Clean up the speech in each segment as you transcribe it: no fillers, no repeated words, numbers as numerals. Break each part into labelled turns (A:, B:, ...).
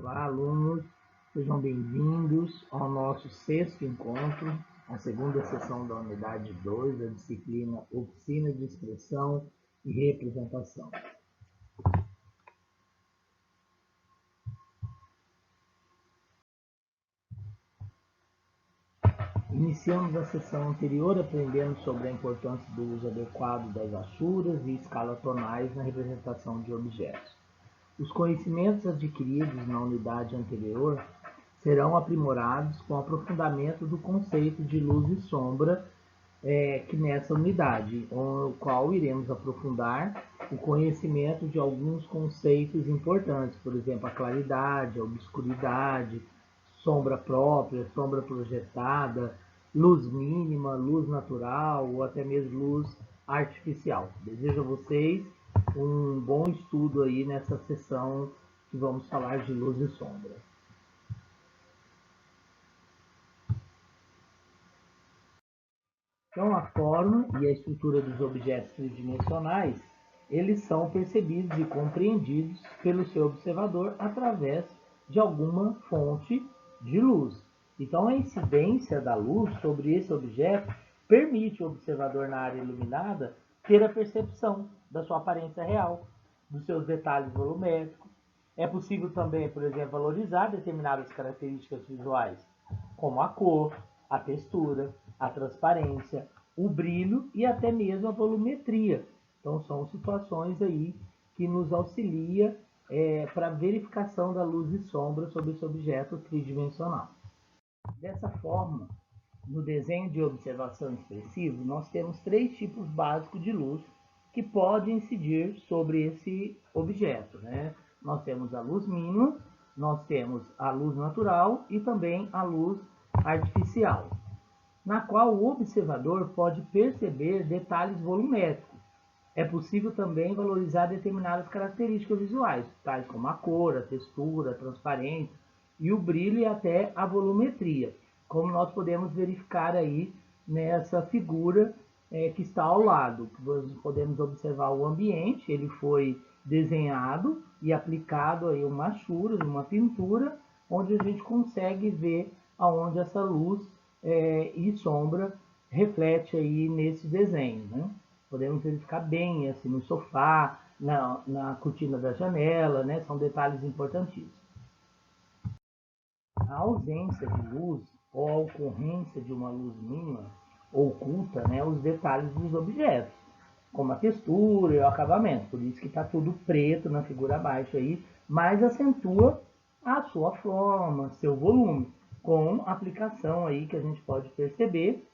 A: Olá, alunos, sejam bem-vindos ao nosso sexto encontro, a segunda sessão da unidade 2, da disciplina Oficina de Expressão e Representação. Iniciamos a sessão anterior aprendendo sobre a importância do uso adequado das achuras e escalas tonais na representação de objetos. Os conhecimentos adquiridos na unidade anterior serão aprimorados com o aprofundamento do conceito de luz e sombra que nessa unidade, com o qual iremos aprofundar o conhecimento de alguns conceitos importantes, por exemplo, a claridade, a obscuridade, sombra própria, sombra projetada, luz mínima, luz natural ou até mesmo luz artificial. Desejo a vocês um bom estudo aí nessa sessão que vamos falar de luz e sombra. Então, a forma e a estrutura dos objetos tridimensionais, eles são percebidos e compreendidos pelo seu observador através de alguma fonte de luz. Então, a incidência da luz sobre esse objeto permite ao observador na área iluminada ter a percepção da sua aparência real, dos seus detalhes volumétricos. É possível também, por exemplo, valorizar determinadas características visuais, como a cor, a textura, a transparência, o brilho e até mesmo a volumetria. Então, são situações aí que nos auxilia para a verificação da luz e sombra sobre esse objeto tridimensional. Dessa forma, no desenho de observação expressivo, nós temos três tipos básicos de luz que podem incidir sobre esse objeto, né? Nós temos a luz mínima, nós temos a luz natural e também a luz artificial, na qual o observador pode perceber detalhes volumétricos. É possível também valorizar determinadas características visuais, tais como a cor, a textura, a transparência e o brilho e até a volumetria, como nós podemos verificar aí nessa figura que está ao lado. Nós podemos observar o ambiente, ele foi desenhado e aplicado aí uma achura, uma pintura, onde a gente consegue ver aonde essa luz e sombra reflete aí nesse desenho, né? Podemos verificar bem assim no sofá, na cortina da janela, né? São detalhes importantíssimos. A ausência de luz ou a ocorrência de uma luz mínima oculta, né, os detalhes dos objetos, como a textura e o acabamento. Por isso que está tudo preto na figura abaixo aí, mas acentua a sua forma, seu volume, com a aplicação aí que a gente pode perceber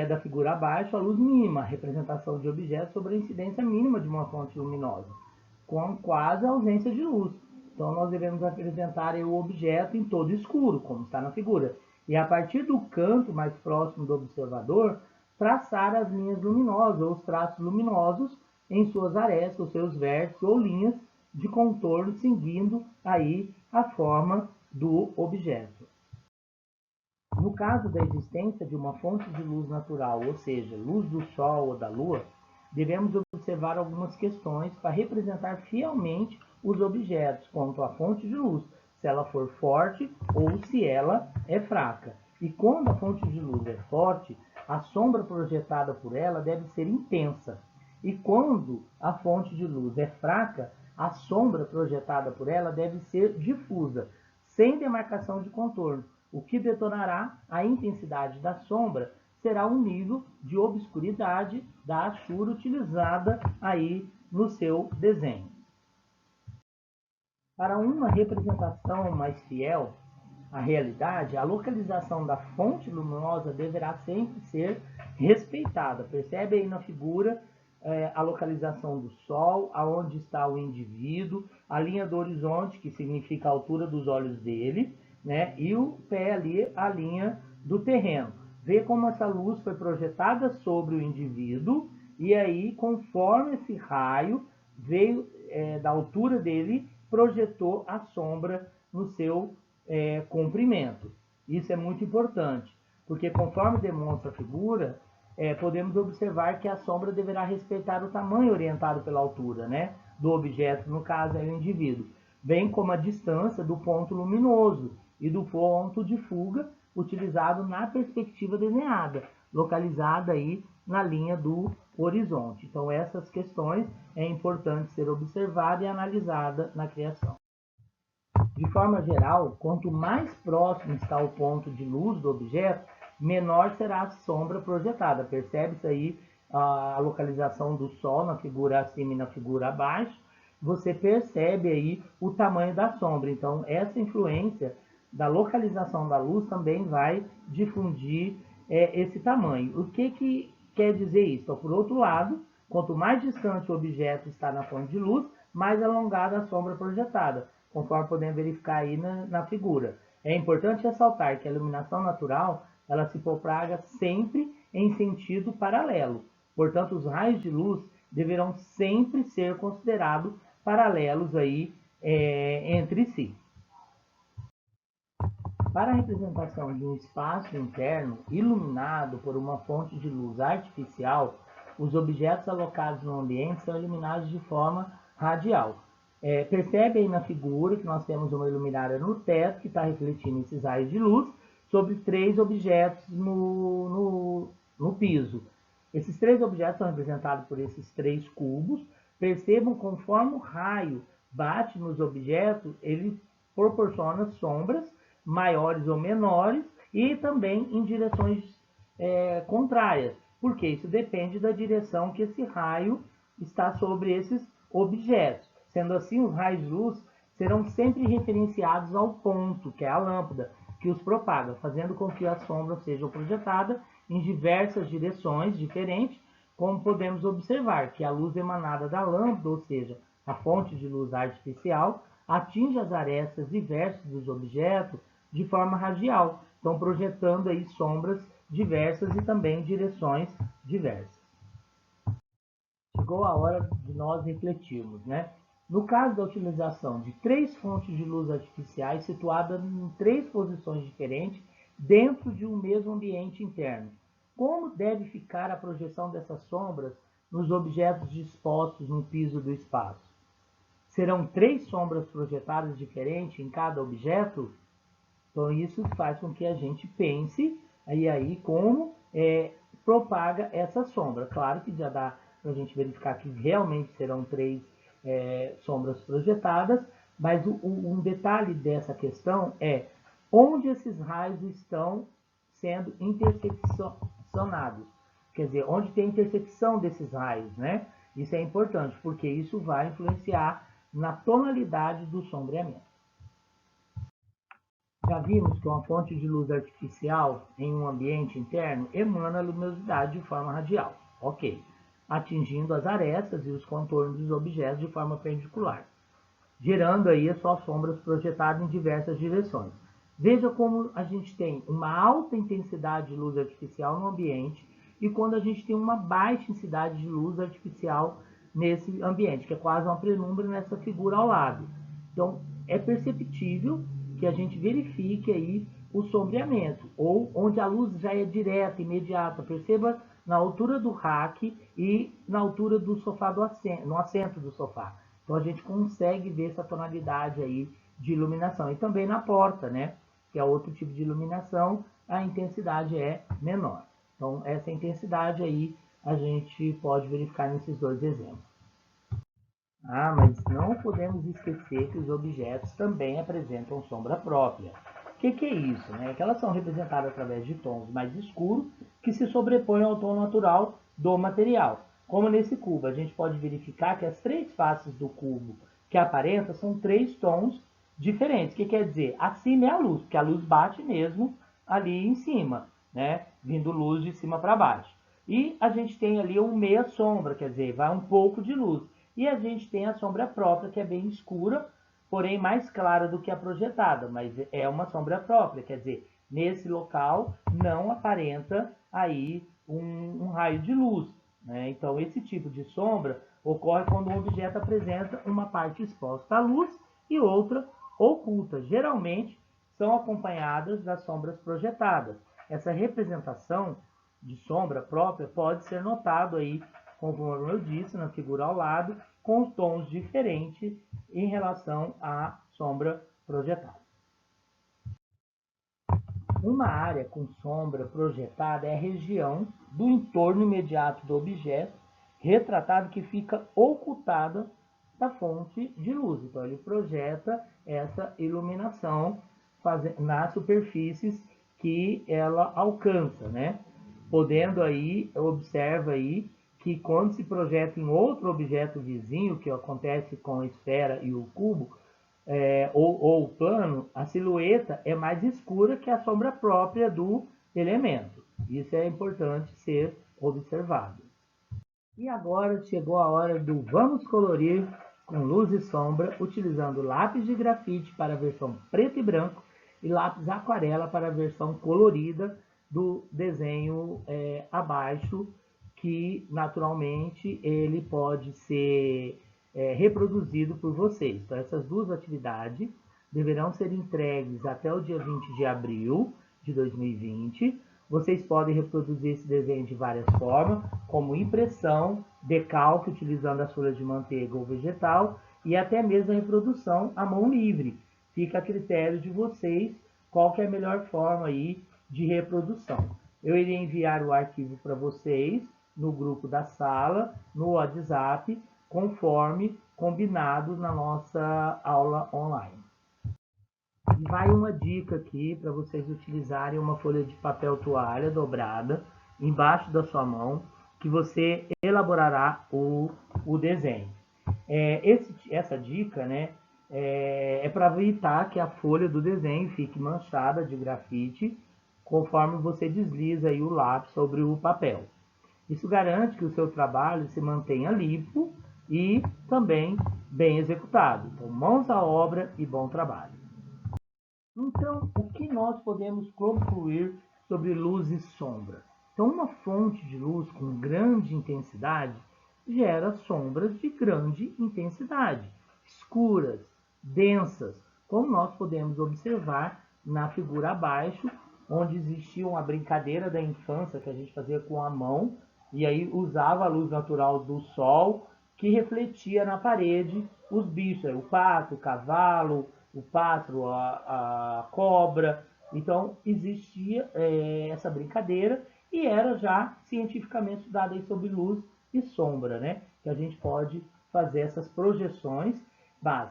A: da figura abaixo, a luz mínima, a representação de objetos sobre a incidência mínima de uma fonte luminosa, com quase a ausência de luz. Então, nós devemos apresentar o objeto em todo escuro, como está na figura. E a partir do canto mais próximo do observador, traçar as linhas luminosas, ou os traços luminosos, em suas arestas, seus vértices ou linhas de contorno, seguindo aí a forma do objeto. No caso da existência de uma fonte de luz natural, ou seja, luz do sol ou da lua, devemos observar algumas questões para representar fielmente os objetos quanto à fonte de luz, se ela for forte ou se ela é fraca. E quando a fonte de luz é forte, a sombra projetada por ela deve ser intensa. E quando a fonte de luz é fraca, a sombra projetada por ela deve ser difusa, sem demarcação de contorno. O que detonará a intensidade da sombra será o nível de obscuridade da achura utilizada aí no seu desenho. Para uma representação mais fiel à realidade, a localização da fonte luminosa deverá sempre ser respeitada. Percebe aí na figura a localização do sol, aonde está o indivíduo, a linha do horizonte, que significa a altura dos olhos dele, né? E o pé ali, a linha do terreno. Vê como essa luz foi projetada sobre o indivíduo e aí, conforme esse raio veio da altura dele, projetou a sombra no seu comprimento. Isso é muito importante, porque conforme demonstra a figura, podemos observar que a sombra deverá respeitar o tamanho orientado pela altura, né, do objeto, no caso é o indivíduo. bem como a distância do ponto luminoso e do ponto de fuga utilizado na perspectiva desenhada, localizada aí na linha do horizonte. Então, essas questões é importante ser observada e analisada na criação. De forma geral, quanto mais próximo está o ponto de luz do objeto, menor será a sombra projetada. Percebe-se aí a localização do Sol na figura acima e na figura abaixo. Você percebe aí o tamanho da sombra. Então, essa influência da localização da luz também vai difundir esse tamanho. O que quer dizer isso? Então, por outro lado, quanto mais distante o objeto está na fonte de luz, mais alongada a sombra projetada, conforme podemos verificar aí na figura. É importante ressaltar que a iluminação natural ela se propaga sempre em sentido paralelo. Portanto, os raios de luz deverão sempre ser considerados paralelos aí, entre si. Para a representação de um espaço interno iluminado por uma fonte de luz artificial, os objetos alocados no ambiente são iluminados de forma radial. Percebe aí na figura que nós temos uma luminária no teto que está refletindo esses raios de luz sobre 3 objetos no piso. Esses 3 objetos são representados por esses 3 cubos. Percebam conforme o raio bate nos objetos, ele proporciona sombras maiores ou menores e também em direções contrárias. Porque isso depende da direção que esse raio está sobre esses objetos. Sendo assim, os raios de luz serão sempre referenciados ao ponto, que é a lâmpada, que os propaga, fazendo com que as sombras sejam projetadas em diversas direções diferentes, como podemos observar que a luz emanada da lâmpada, ou seja, a fonte de luz artificial, atinge as arestas diversas dos objetos de forma radial, então projetando aí sombras diversas e também direções diversas. Chegou a hora de nós refletirmos, né? No caso da utilização de 3 fontes de luz artificiais situadas em 3 posições diferentes dentro de um mesmo ambiente interno, como deve ficar a projeção dessas sombras nos objetos dispostos no piso do espaço? Serão 3 sombras projetadas diferentes em cada objeto? Então, isso faz com que a gente pense aí como propaga essa sombra. Claro que já dá para a gente verificar que realmente serão 3 sombras projetadas, mas um detalhe dessa questão é onde esses raios estão sendo interseccionados. Quer dizer, onde tem intersecção desses raios, né? Isso é importante, porque isso vai influenciar na tonalidade do sombreamento. Já vimos que uma fonte de luz artificial em um ambiente interno emana luminosidade de forma radial, ok, atingindo as arestas e os contornos dos objetos de forma perpendicular, gerando aí as suas sombras projetadas em diversas direções. Veja como a gente tem uma alta intensidade de luz artificial no ambiente e quando a gente tem uma baixa intensidade de luz artificial nesse ambiente, que é quase uma penumbra nessa figura ao lado. Então, é perceptível que a gente verifique aí o sombreamento, ou onde a luz já é direta, imediata. Perceba na altura do rack e na altura do sofá, no assento do sofá. Então, a gente consegue ver essa tonalidade aí de iluminação. E também na porta, né? Que é outro tipo de iluminação, a intensidade é menor. Então, essa intensidade aí a gente pode verificar nesses 2 exemplos. Ah, mas não podemos esquecer que os objetos também apresentam sombra própria. O que é isso? Né? Que elas são representadas através de tons mais escuros que se sobrepõem ao tom natural do material. Como nesse cubo, a gente pode verificar que as 3 faces do cubo que aparentam são 3 tons diferentes. O que quer dizer? Acima é a luz, porque a luz bate mesmo ali em cima, né? Vindo luz de cima para baixo. E a gente tem ali um meia sombra, quer dizer, vai um pouco de luz. E a gente tem a sombra própria, que é bem escura, porém mais clara do que a projetada, mas é uma sombra própria, quer dizer, nesse local não aparenta aí um raio de luz, né? Então, esse tipo de sombra ocorre quando um objeto apresenta uma parte exposta à luz e outra oculta. Geralmente, são acompanhadas das sombras projetadas. Essa representação de sombra própria pode ser notado aí, conforme eu disse, na figura ao lado, com tons diferentes em relação à sombra projetada. Uma área com sombra projetada é a região do entorno imediato do objeto retratado que fica ocultada da fonte de luz. Então, ele projeta essa iluminação nas superfícies que ela alcança, né? Podendo aí, observa aí, que quando se projeta em outro objeto vizinho, que acontece com a esfera e o cubo, ou o plano, a silhueta é mais escura que a sombra própria do elemento. Isso é importante ser observado. E agora chegou a hora do vamos colorir com luz e sombra, utilizando lápis de grafite para a versão preto e branco e lápis aquarela para a versão colorida do desenho abaixo, que naturalmente ele pode ser reproduzido por vocês. Então, essas duas atividades deverão ser entregues até o dia 20 de abril de 2020. Vocês podem reproduzir esse desenho de várias formas, como impressão, decalque utilizando as folhas de manteiga ou vegetal e até mesmo a reprodução à mão livre. Fica a critério de vocês qual que é a melhor forma aí de reprodução. Eu irei enviar o arquivo para vocês no grupo da sala, no WhatsApp, conforme combinado na nossa aula online. E vai uma dica aqui para vocês utilizarem uma folha de papel toalha dobrada embaixo da sua mão, que você elaborará o desenho. Essa dica, né, é para evitar que a folha do desenho fique manchada de grafite conforme você desliza aí o lápis sobre o papel. Isso garante que o seu trabalho se mantenha limpo e também bem executado. Então, mãos à obra e bom trabalho. Então, o que nós podemos concluir sobre luz e sombra? Então, uma fonte de luz com grande intensidade gera sombras de grande intensidade, escuras, densas, como nós podemos observar na figura abaixo, onde existia uma brincadeira da infância que a gente fazia com a mão, e aí usava a luz natural do sol, que refletia na parede os bichos, o pato, o cavalo, o pássaro, a cobra. Então, existia essa brincadeira e era já cientificamente estudada aí sobre luz e sombra, né? Que a gente pode fazer essas projeções, mas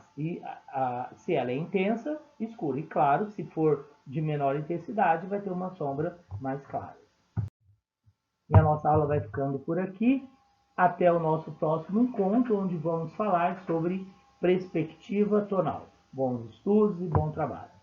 A: se ela é intensa, escura. E claro, se for de menor intensidade, vai ter uma sombra mais clara. E a nossa aula vai ficando por aqui. Até o nosso próximo encontro, onde vamos falar sobre perspectiva tonal. Bons estudos e bom trabalho.